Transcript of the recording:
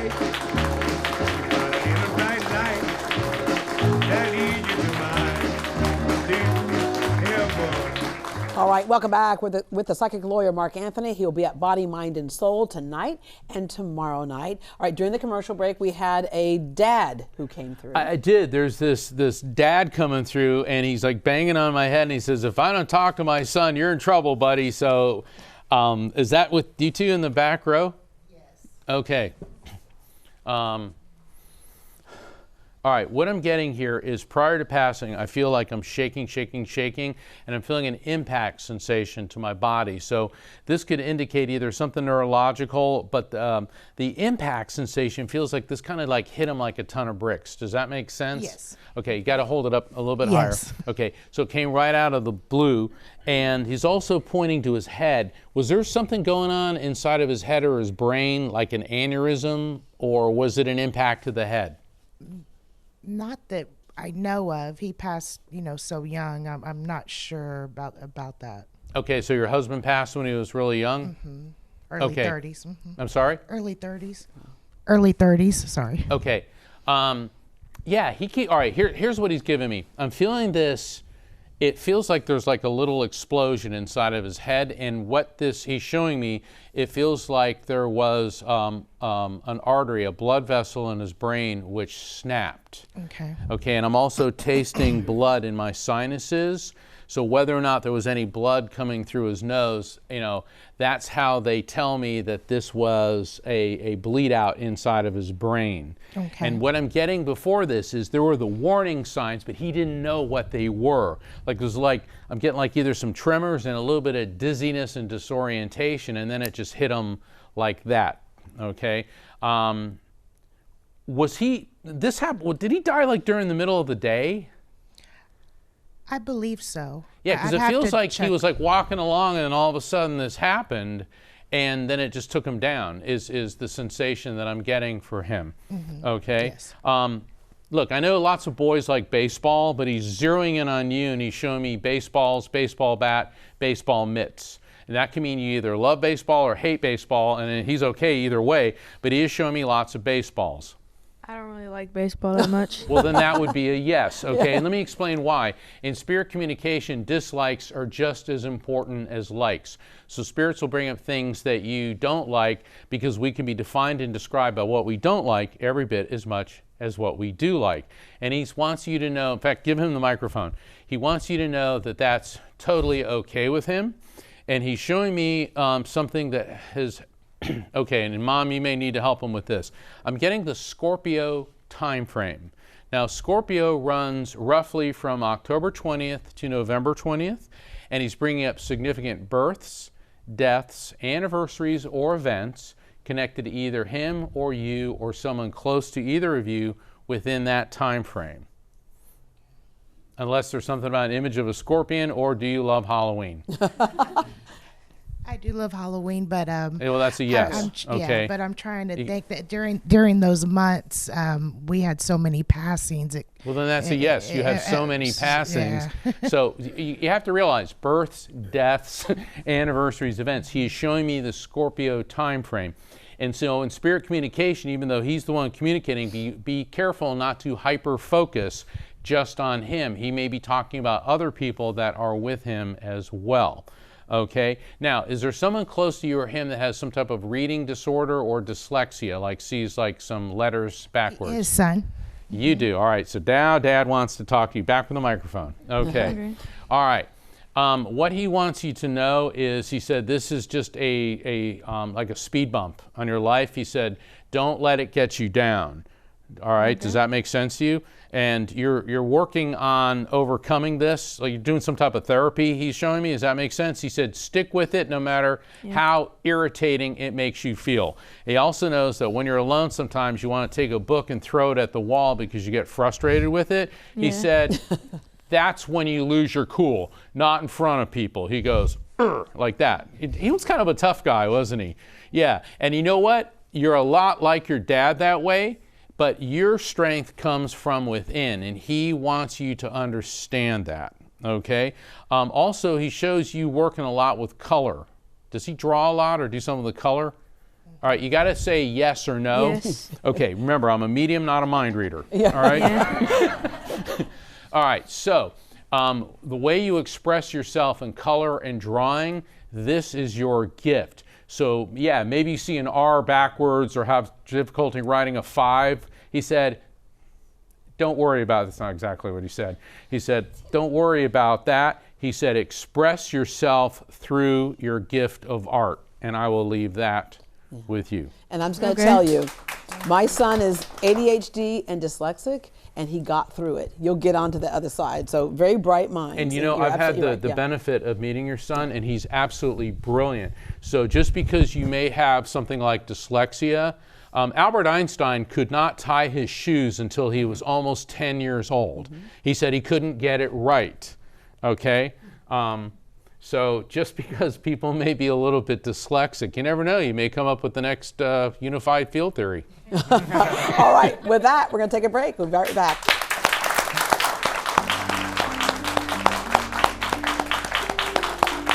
light. In a bright light that leads you to my heaven. All right, welcome back with the psychic lawyer Mark Anthony. He'll be at Body, Mind, and Soul tonight and tomorrow night. All right, during the commercial break, we had a dad who came through. I did. There's this dad coming through, and he's like banging on my head, and he says, "If I don't talk to my son, you're in trouble, buddy." So, is that with you two in the back row? Yes. Okay. All right, what I'm getting here is prior to passing, I feel like I'm shaking, and I'm feeling an impact sensation to my body. So this could indicate either something neurological, but the impact sensation feels like this kind of like hit him like a ton of bricks. Does that make sense? Yes. Okay, you got to hold it up a little bit Yes. higher. Okay, so it came right out of the blue, and he's also pointing to his head. Was there something going on inside of his head or his brain, like an aneurysm, or was it an impact to the head? Not that I know of. He passed, so young. I'm not sure about that. Okay, so your husband passed when he was really young? Mm-hmm. Early 30s. Mm-hmm. I'm sorry? Early 30s. Early 30s, sorry. Okay. Yeah, all right, here's what he's giving me. I'm feeling this. It feels like there's like a little explosion inside of his head, and what he's showing me, it feels like there was an artery, a blood vessel in his brain which snapped. Okay. Okay, and I'm also tasting blood in my sinuses. So whether or not there was any blood coming through his nose, that's how they tell me that this was a bleed out inside of his brain. Okay. And what I'm getting before this is there were the warning signs, but he didn't know what they were. Like I'm getting like either some tremors and a little bit of dizziness and disorientation, and then it just hit him like that. Okay. Did he die like during the middle of the day? I believe so. Yeah, because it feels like he was like walking along and all of a sudden this happened and then it just took him down is the sensation that I'm getting for him. Mm-hmm. Okay? Yes. Look, I know lots of boys like baseball, but he's zeroing in on you and he's showing me baseballs, baseball bat, baseball mitts. And that can mean you either love baseball or hate baseball, and he's okay either way, but he is showing me lots of baseballs. I don't really like baseball that much. Well, then that would be a yes, okay? And let me explain why. In spirit communication, dislikes are just as important as likes. So spirits will bring up things that you don't like because we can be defined and described by what we don't like every bit as much as what we do like. And he wants you to know, in fact, give him the microphone. He wants you to know that that's totally okay with him. And he's showing me something that has okay, and Mom, you may need to help him with this. I'm getting the Scorpio time frame. Now, Scorpio runs roughly from October 20th to November 20th, and he's bringing up significant births, deaths, anniversaries, or events connected to either him or you or someone close to either of you within that time frame. Unless there's something about an image of a scorpion, or do you love Halloween? I do love Halloween, but well, that's a yes. Okay. Yeah, but I'm trying to think that during those months we had so many passings. Well, then that's a yes. You have so many passings. Yeah. So you have to realize births, deaths, anniversaries, events. He is showing me the Scorpio time frame. And so in spirit communication, even though he's the one communicating, be careful not to hyper-focus just on him. He may be talking about other people that are with him as well. Okay. Now, is there someone close to you or him that has some type of reading disorder or dyslexia, like sees like some letters backwards? His son. You do. All right. So now Dad wants to talk to you. Back with the microphone. Okay. All right. What he wants you to know is, he said, this is just like a speed bump on your life. He said, don't let it get you down. All right. Does that make sense to you? And you're working on overcoming this, like you're doing some type of therapy, he's showing me. Does that make sense? He said, stick with it no matter how irritating it makes you feel. He also knows that when you're alone, sometimes you want to take a book and throw it at the wall because you get frustrated with it. He said, that's when you lose your cool, not in front of people. He goes, like that. He was kind of a tough guy, wasn't he? Yeah. And you know what? You're a lot like your dad that way. But your strength comes from within, and he wants you to understand that, okay? Also, he shows you working a lot with color. Does he draw a lot or do some of the color? All right, you got to say yes or no. Yes. Okay, remember, I'm a medium, not a mind reader. Yeah. All right? Yeah. All right, so the way you express yourself in color and drawing, this is your gift. So, yeah, maybe you see an R backwards or have difficulty writing a 5. He said, don't worry about it. That's not exactly what he said. He said, don't worry about that. He said, express yourself through your gift of art. And I will leave that with you. And I'm just going to Okay. tell you, my son is ADHD and dyslexic, and he got through it. You'll get onto the other side. So very bright minds. And you know, you're I've had absolutely the, right. the Yeah. benefit of meeting your son, and he's absolutely brilliant. So just because you may have something like dyslexia, Albert Einstein could not tie his shoes until he was almost 10 years old. He said he couldn't get it right, okay? So just because people may be a little bit dyslexic, you never know, you may come up with the next unified field theory. All right, with that, we're going to take a break. We'll be right back.